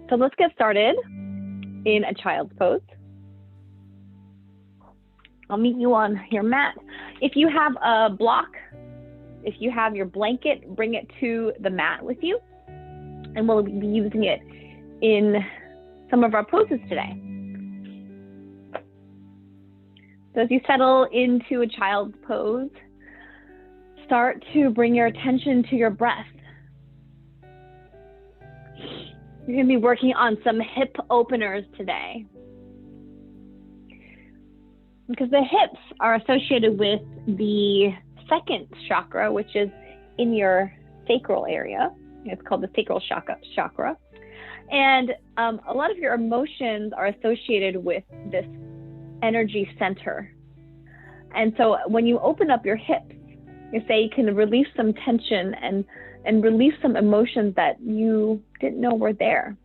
So let's get started in a child's pose. I'll meet you on your mat. If you have a block, if you have your blanket, bring it to the mat with you, and we'll be using it in some of our poses today. So as you settle into a child's pose, start to bring your attention to your breath. You're going to be working on some hip openers today, because the hips are associated with the second chakra, which is in your sacral area. It's called the sacral chakra. And a lot of your emotions are associated with this energy center. And so when you open up your hips, you say you can release some tension and release some emotions that you didn't know were there.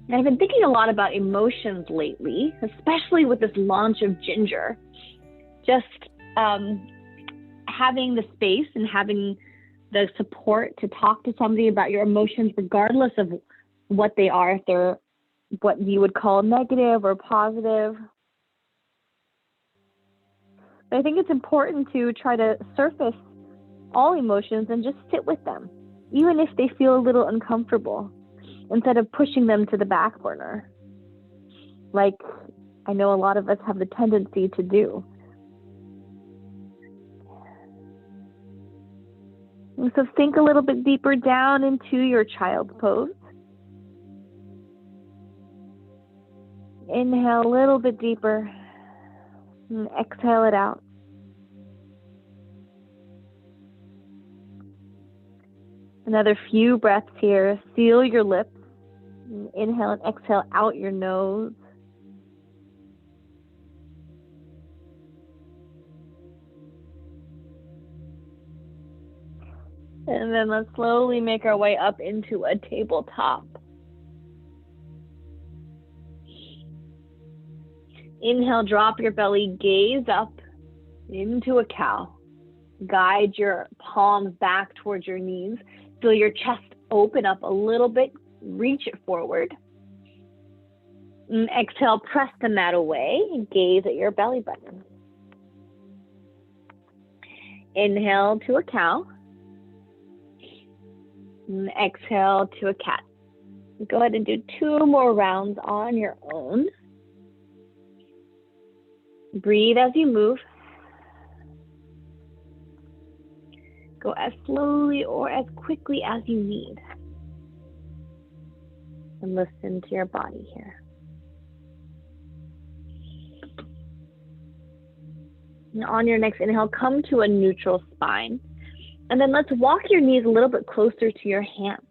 And I've been thinking a lot about emotions lately, especially with this launch of Ginger. Just having the space and having the support to talk to somebody about your emotions, regardless of what they are, if they're what you would call negative or positive. But I think it's important to try to surface all emotions and just sit with them, even if they feel a little uncomfortable, instead of pushing them to the back burner, like I know a lot of us have the tendency to do. And so sink a little bit deeper down into your child's pose. Inhale a little bit deeper and exhale it out. Another few breaths here. Seal your lips. Inhale and exhale out your nose. And then let's slowly make our way up into a tabletop. Inhale, drop your belly, gaze up into a cow. Guide your palms back towards your knees. Feel your chest open up a little bit. Reach it forward. And exhale, press the mat away and gaze at your belly button. Inhale to a cow. And exhale to a cat. Go ahead and do 2 more rounds on your own. Breathe as you move. Go as slowly or as quickly as you need. And listen to your body here. And on your next inhale, come to a neutral spine. And then let's walk your knees a little bit closer to your hands.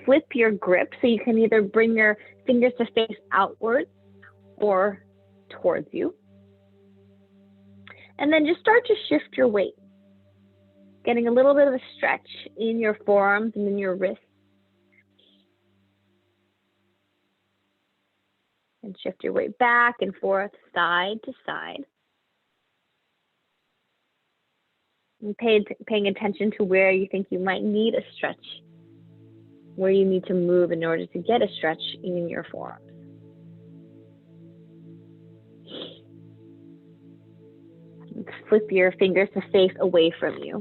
Flip your grip so you can either bring your fingers to face outwards or towards you. And then just start to shift your weight, getting a little bit of a stretch in your forearms and in your wrists. And shift your weight back and forth, side to side. And paying attention to where you think you might need a stretch, where you need to move in order to get a stretch in your forearms. Flip your fingers to face away from you.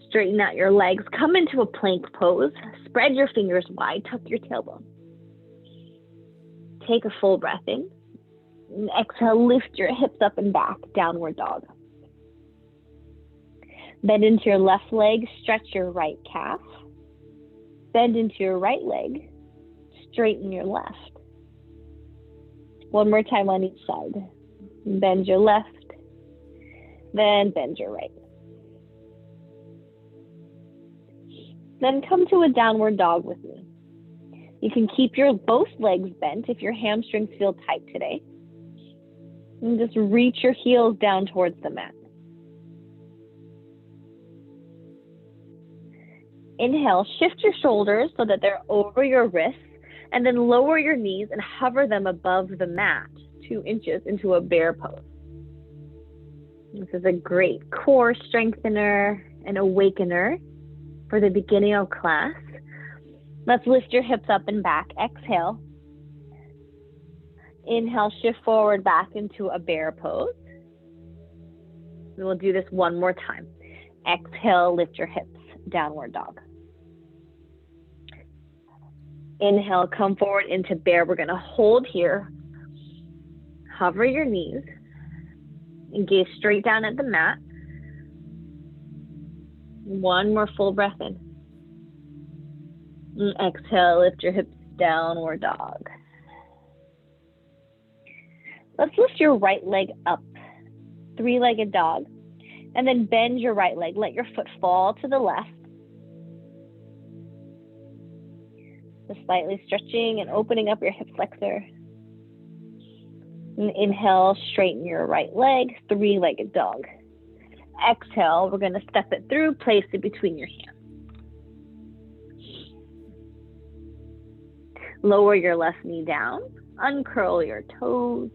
Straighten out your legs. Come into a plank pose. Spread your fingers wide. Tuck your tailbone. Take a full breath in. And exhale, lift your hips up and back, downward dog. Bend into your left leg. Stretch your right calf. Bend into your right leg. Straighten your left. One more time on each side. Bend your left, then bend your right. Then come to a downward dog with me. You can keep your both legs bent if your hamstrings feel tight today. And just reach your heels down towards the mat. Inhale, shift your shoulders so that they're over your wrists, and then lower your knees and hover them above the mat 2 inches into a bear pose. This is a great core strengthener and awakener. For the beginning of class, let's lift your hips up and back. Exhale. Inhale, shift forward back into a bear pose. We'll do this one more time. Exhale, lift your hips, downward dog. Inhale, come forward into bear. We're gonna hold here. Hover your knees and gaze straight down at the mat. One more full breath in. And exhale, lift your hips, downward dog. Let's lift your right leg up, three-legged dog, and then bend your right leg. Let your foot fall to the left. Just slightly stretching and opening up your hip flexor. And inhale, straighten your right leg, three-legged dog. Exhale, we're gonna step it through, place it between your hands. Lower your left knee down, uncurl your toes.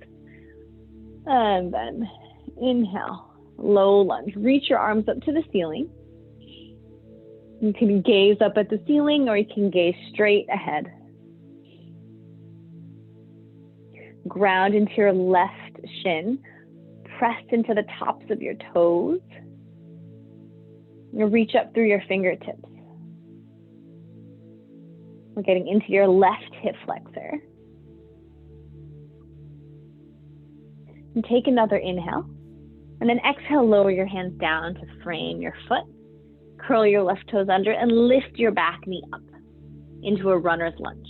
And then inhale, low lunge. Reach your arms up to the ceiling. You can gaze up at the ceiling or you can gaze straight ahead. Ground into your left shin. Press into the tops of your toes. You reach up through your fingertips. We're getting into your left hip flexor. And take another inhale. And then exhale, lower your hands down to frame your foot. Curl your left toes under and lift your back knee up into a runner's lunge.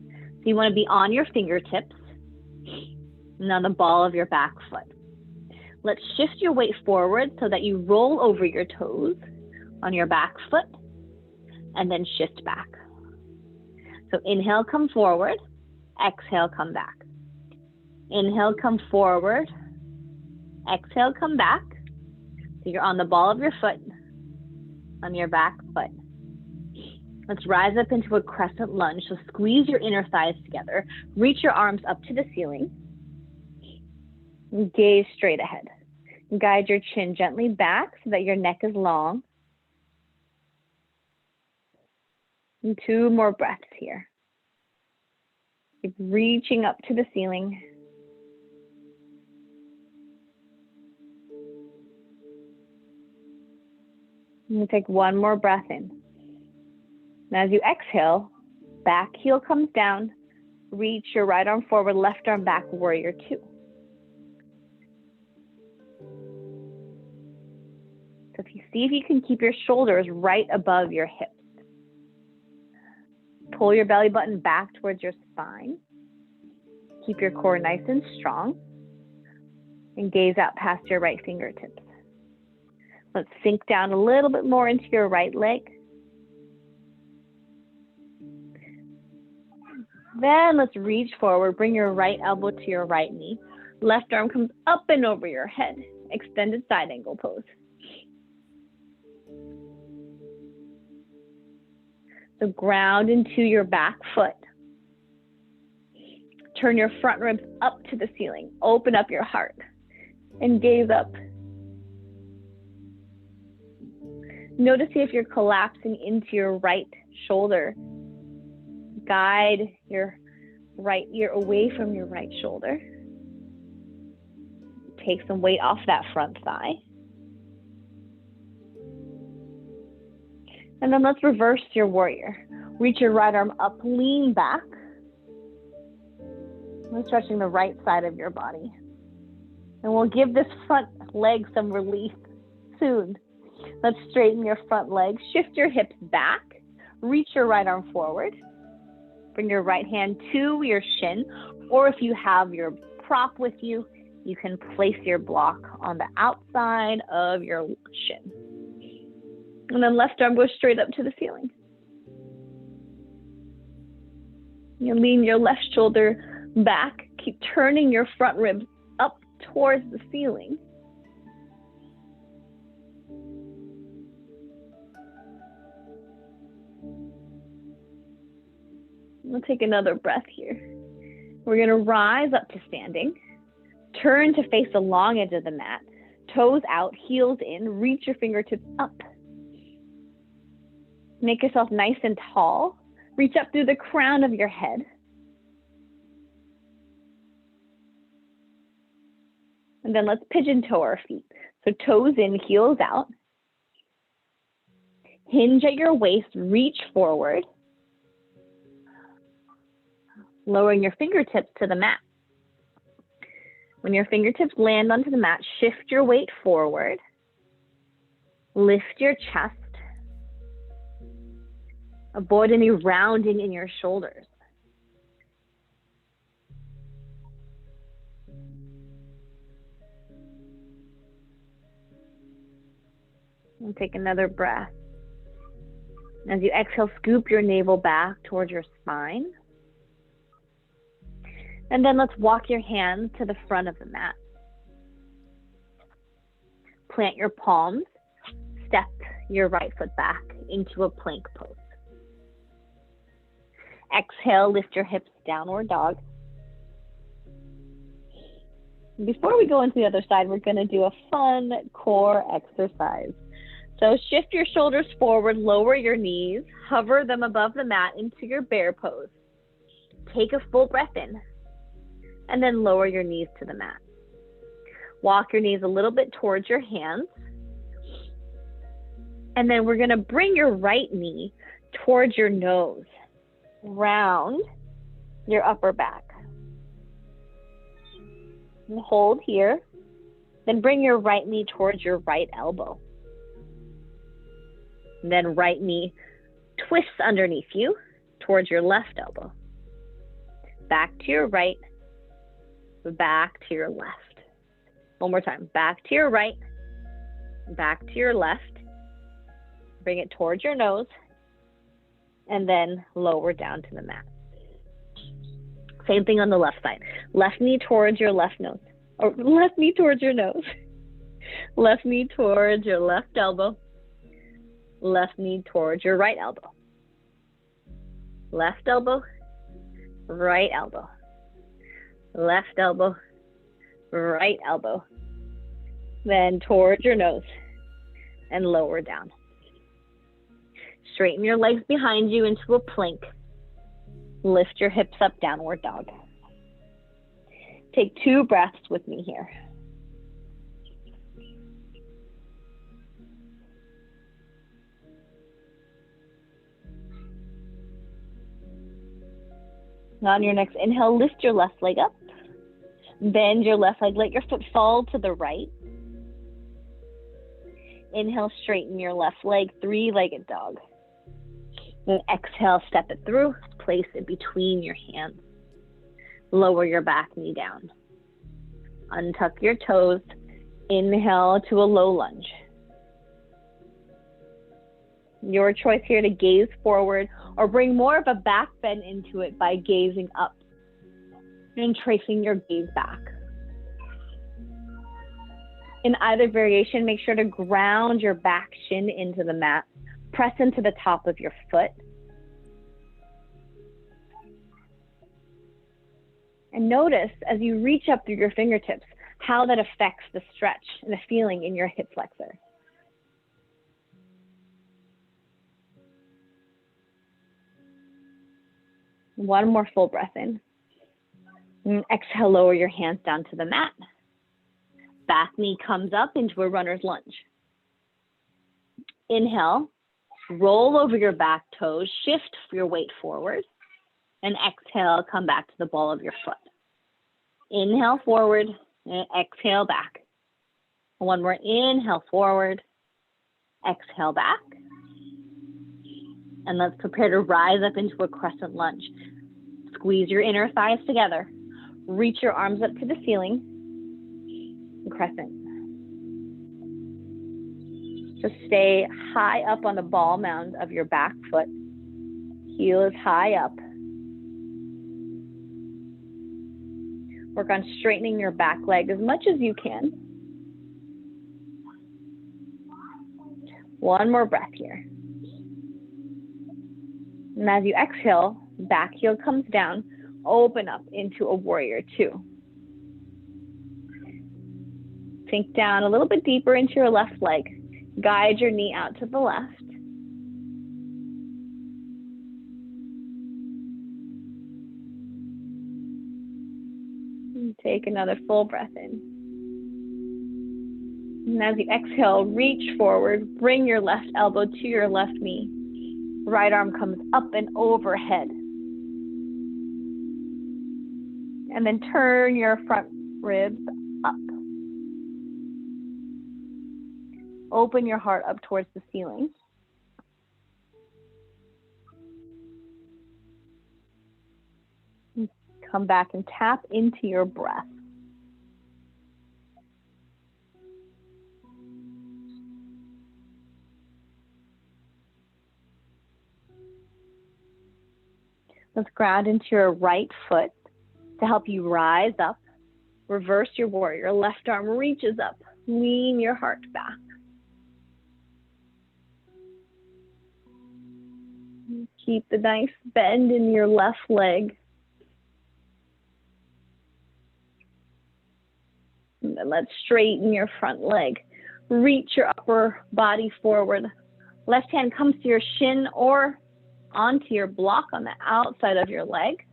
So you want to be on your fingertips and on the ball of your back foot. Let's shift your weight forward so that you roll over your toes on your back foot and then shift back. So inhale, come forward. Exhale, come back. Inhale, come forward. Exhale, come back. So you're on the ball of your foot, on your back foot. Let's rise up into a crescent lunge. So squeeze your inner thighs together. Reach your arms up to the ceiling. And gaze straight ahead. Guide your chin gently back so that your neck is long. And 2 more breaths here. Keep reaching up to the ceiling. And take 1 more breath in. And as you exhale, back heel comes down. Reach your right arm forward, left arm back, warrior 2. So see if you can keep your shoulders right above your hips. Pull your belly button back towards your spine. Keep your core nice and strong. And gaze out past your right fingertips. Let's sink down a little bit more into your right leg. Then let's reach forward. Bring your right elbow to your right knee. Left arm comes up and over your head. Extended side angle pose. So ground into your back foot. Turn your front ribs up to the ceiling. Open up your heart and gaze up. Notice if you're collapsing into your right shoulder. Guide your right ear away from your right shoulder. Take some weight off that front thigh. And then let's reverse your warrior. Reach your right arm up, lean back. I'm stretching the right side of your body. And we'll give this front leg some relief soon. Let's straighten your front leg. Shift your hips back. Reach your right arm forward. Bring your right hand to your shin. Or if you have your prop with you, you can place your block on the outside of your shin. And then left arm goes straight up to the ceiling. You lean your left shoulder back. Keep turning your front ribs up towards the ceiling. We'll take another breath here. We're going to rise up to standing. Turn to face the long edge of the mat. Toes out, heels in. Reach your fingertips up. Make yourself nice and tall. Reach up through the crown of your head. And then let's pigeon toe our feet. So toes in, heels out. Hinge at your waist, reach forward. Lowering your fingertips to the mat. When your fingertips land onto the mat, shift your weight forward. Lift your chest. Avoid any rounding in your shoulders. And take another breath. As you exhale, scoop your navel back towards your spine. And then let's walk your hands to the front of the mat. Plant your palms. Step your right foot back into a plank pose. Exhale, lift your hips, downward dog. Before we go into the other side, we're going to do a fun core exercise. So shift your shoulders forward, lower your knees, hover them above the mat into your bear pose. Take a full breath in, and then lower your knees to the mat. Walk your knees a little bit towards your hands. And then we're going to bring your right knee towards your nose, round your upper back. And hold here. Then bring your right knee towards your right elbow. And then right knee twists underneath you towards your left elbow. Back to your right, back to your left. One more time. Back to your right, back to your left. Bring it towards your nose, and then lower down to the mat. Same thing on the left side. Left knee towards your left nose, or left knee towards your nose. Left knee towards your left elbow. Left knee towards your right elbow. Left elbow, right elbow. Left elbow, right elbow. Then towards your nose and lower down. Straighten your legs behind you into a plank. Lift your hips up, downward dog. Take 2 breaths with me here. Now on your next inhale, lift your left leg up. Bend your left leg, let your foot fall to the right. Inhale, straighten your left leg, 3-legged dog. And exhale, step it through, place it between your hands. Lower your back knee down. Untuck your toes. Inhale to a low lunge. Your choice here to gaze forward or bring more of a back bend into it by gazing up and tracing your gaze back. In either variation, make sure to ground your back shin into the mat. Press into the top of your foot. And notice as you reach up through your fingertips, how that affects the stretch and the feeling in your hip flexor. One more full breath in. And exhale, lower your hands down to the mat. Back knee comes up into a runner's lunge. Inhale, roll over your back toes, shift your weight forward, and exhale, come back to the ball of your foot. Inhale forward, and exhale back. One more inhale forward, exhale back. And let's prepare to rise up into a crescent lunge. Squeeze your inner thighs together. Reach your arms up to the ceiling. Crescent. So stay high up on the ball mound of your back foot. Heel is high up. Work on straightening your back leg as much as you can. One more breath here. And as you exhale, back heel comes down, open up into a warrior 2. Sink down a little bit deeper into your left leg. Guide your knee out to the left. Take another full breath in. And as you exhale, reach forward, bring your left elbow to your left knee. Right arm comes up and overhead. And then turn your front ribs up. Open your heart up towards the ceiling. Come back and tap into your breath. Let's ground into your right foot to help you rise up. Reverse your warrior. Left arm reaches up. Lean your heart back. Keep the nice bend in your left leg. And then let's straighten your front leg. Reach your upper body forward. Left hand comes to your shin or onto your block on the outside of your leg.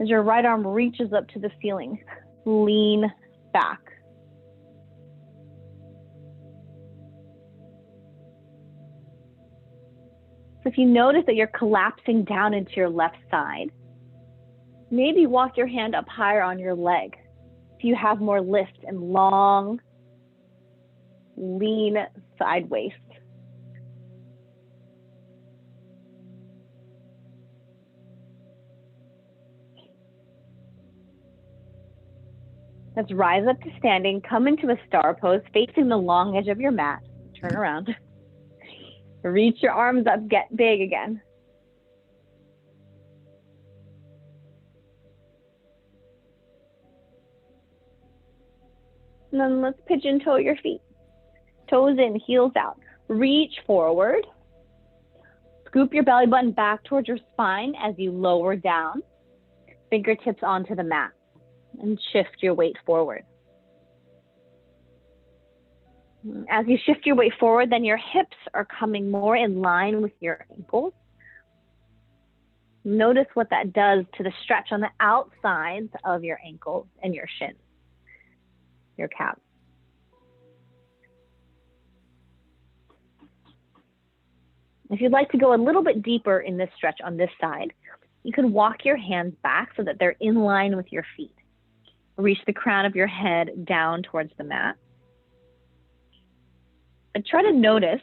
As your right arm reaches up to the ceiling, lean back. So if you notice that you're collapsing down into your left side, maybe walk your hand up higher on your leg. If you have more lift and long, lean side waist. Let's rise up to standing, come into a star pose, facing the long edge of your mat. Turn around. Reach your arms up, get big again. And then let's pigeon toe your feet. Toes in, heels out. Reach forward. Scoop your belly button back towards your spine as you lower down. Fingertips onto the mat. And shift your weight forward. As you shift your weight forward, then your hips are coming more in line with your ankles. Notice what that does to the stretch on the outsides of your ankles and your shins, your calves. If you'd like to go a little bit deeper in this stretch on this side, you can walk your hands back so that they're in line with your feet. Reach the crown of your head down towards the mat. And try to notice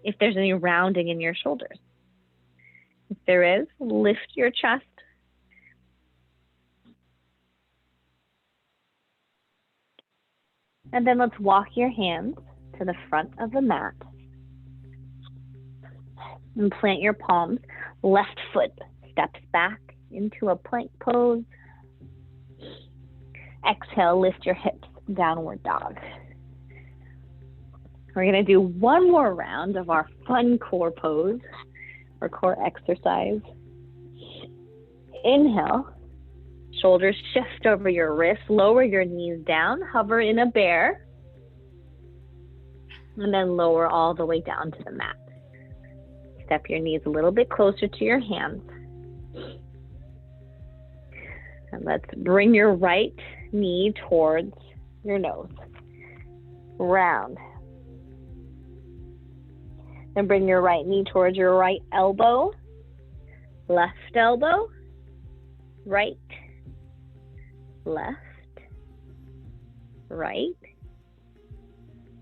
if there's any rounding in your shoulders. If there is, lift your chest. And then let's walk your hands to the front of the mat. And plant your palms. Left foot steps back into a plank pose. Exhale, lift your hips, downward dog. We're gonna do one more round of our fun core pose, or core exercise. Inhale, shoulders shift over your wrists, lower your knees down, hover in a bear, and then lower all the way down to the mat. Step your knees a little bit closer to your hands. And let's bring your right knee towards your nose. Round. Then bring your right knee towards your right elbow. Left elbow. Right. Left. Right.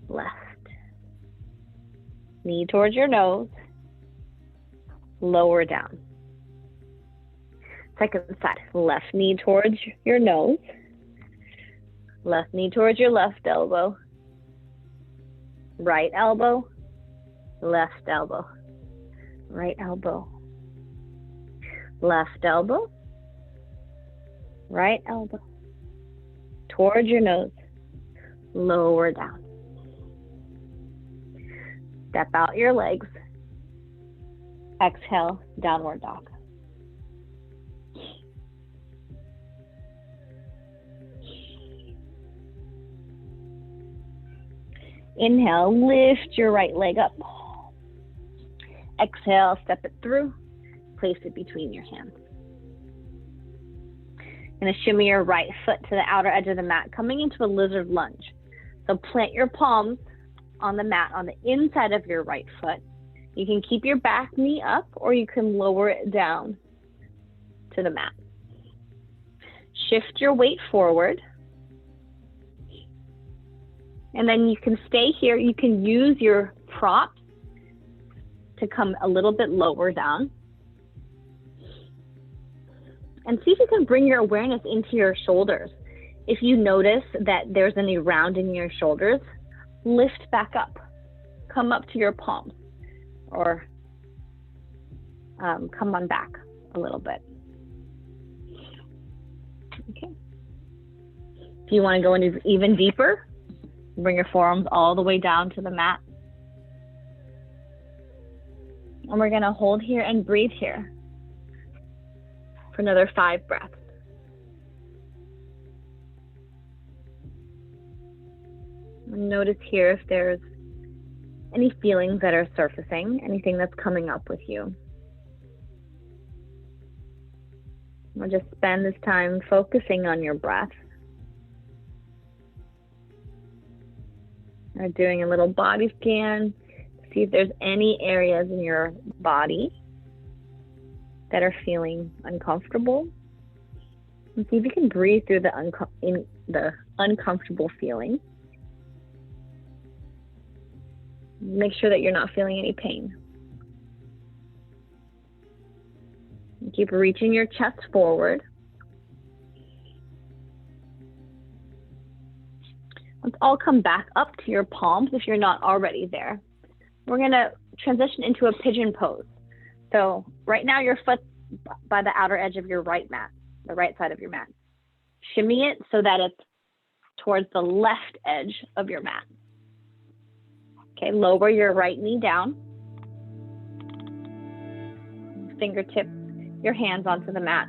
Left. Knee towards your nose. Lower down. Second side. Left knee towards your nose. Left knee towards your left elbow. Right elbow. Left elbow. Right elbow. Left elbow. Right elbow. Towards your nose. Lower down. Step out your legs. Exhale, downward dog. Inhale, lift your right leg up. Exhale, step it through. Place it between your hands. And shimmy your right foot to the outer edge of the mat, coming into a lizard lunge. So plant your palms on the mat on the inside of your right foot. You can keep your back knee up or you can lower it down to the mat. Shift your weight forward. And then you can stay here. You can use your props to come a little bit lower down. And see if you can bring your awareness into your shoulders. If you notice that there's any rounding in your shoulders, lift back up. Come up to your palms or come on back a little bit. Okay. If you want to go in even deeper, bring your forearms all the way down to the mat. And we're going to hold here and breathe here for another 5 breaths. And notice here if there's any feelings that are surfacing, anything that's coming up with you. We'll just spend this time focusing on your breath. We're doing a little body scan to see if there's any areas in your body that are feeling uncomfortable. And see if you can breathe through the uncomfortable feeling. Make sure that you're not feeling any pain. And keep reaching your chest forward. Let's all come back up to your palms if you're not already there. We're going to transition into a pigeon pose. So right now your foot's by the outer edge of your right mat, the right side of your mat. Shimmy it so that it's towards the left edge of your mat. Okay, lower your right knee down. Fingertips, your hands onto the mat.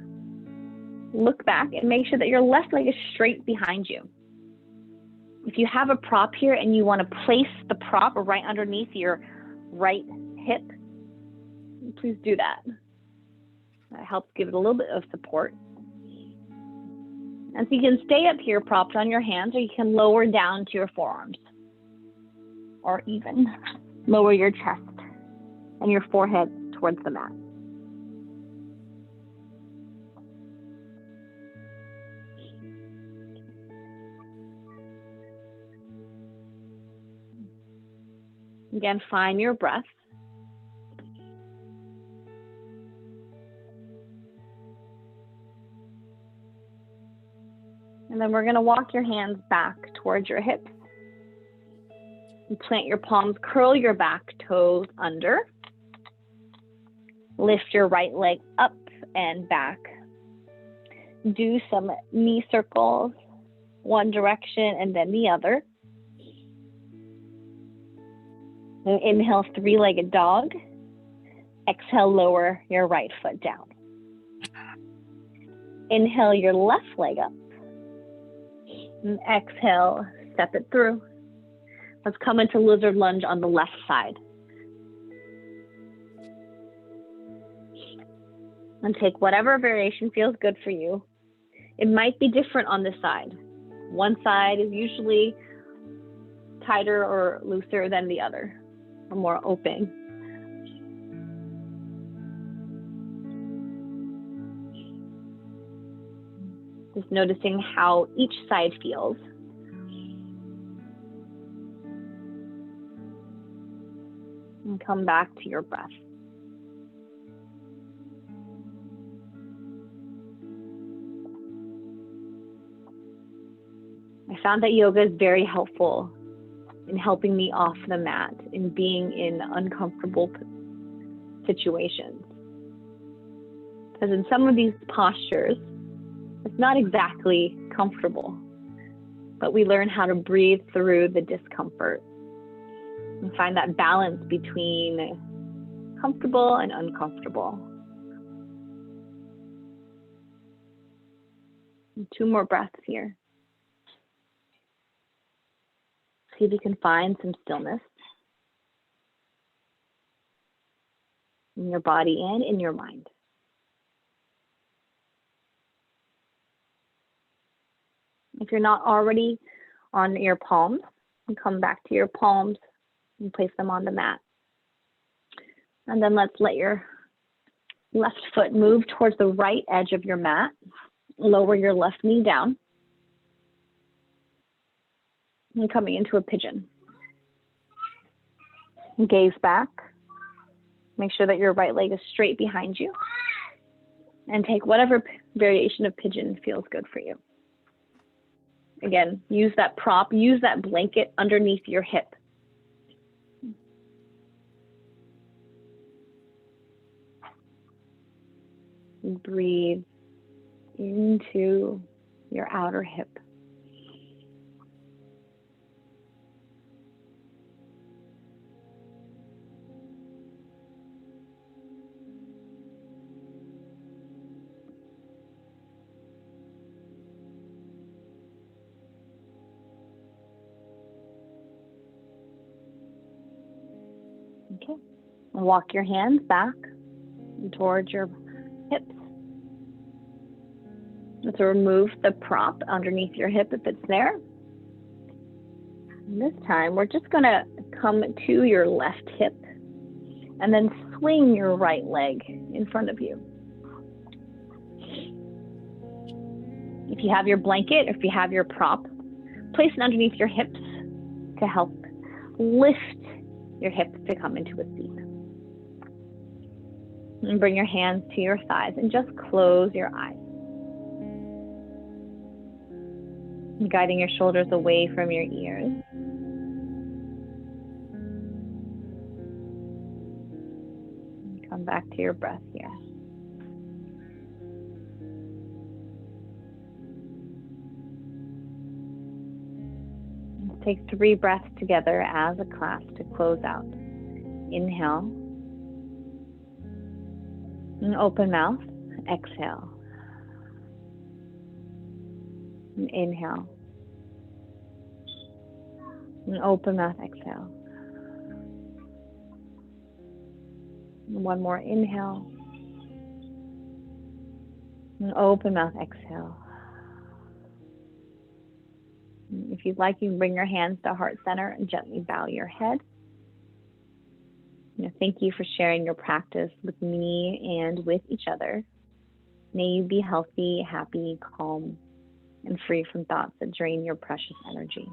Look back and make sure that your left leg is straight behind you. If you have a prop here and you want to place the prop right underneath your right hip, please do that. That helps give it a little bit of support. And so you can stay up here propped on your hands, or you can lower down to your forearms. Or even lower your chest and your forehead towards the mat. Again, find your breath. And then we're going to walk your hands back towards your hips. And plant your palms, curl your back toes under. Lift your right leg up and back. Do some knee circles, one direction and then the other. And inhale, 3-legged dog. Exhale, lower your right foot down. Inhale your left leg up. And exhale, step it through. Let's come into lizard lunge on the left side. And take whatever variation feels good for you. It might be different on this side. One side is usually tighter or looser than the other, or more open. Just noticing how each side feels. And come back to your breath. I found that yoga is very helpful in helping me off the mat, in being in uncomfortable situations. Because in some of these postures, it's not exactly comfortable, but we learn how to breathe through the discomfort and find that balance between comfortable and uncomfortable. And 2 more breaths here. See if you can find some stillness in your body and in your mind. If you're not already on your palms, you come back to your palms and place them on the mat. And then let's let your left foot move towards the right edge of your mat. Lower your left knee down. And coming into a pigeon. Gaze back. Make sure that your right leg is straight behind you. And take whatever variation of pigeon feels good for you. Again, use that prop, use that blanket underneath your hip. Breathe into your outer hip. Okay. Walk your hands back towards your hips. So remove the prop underneath your hip if it's there. And this time, we're just going to come to your left hip and then swing your right leg in front of you. If you have your blanket, if you have your prop, place it underneath your hips to help lift your hips to come into a seat. And bring your hands to your thighs and just close your eyes. Guiding your shoulders away from your ears. And come back to your breath here. Let's take 3 breaths together as a class to close out. Inhale. And open mouth. Exhale. And inhale. And open mouth, exhale. And one more inhale. And open mouth, exhale. And if you'd like, you can bring your hands to heart center and gently bow your head. Thank you for sharing your practice with me and with each other. May you be healthy, happy, calm, and free from thoughts that drain your precious energy.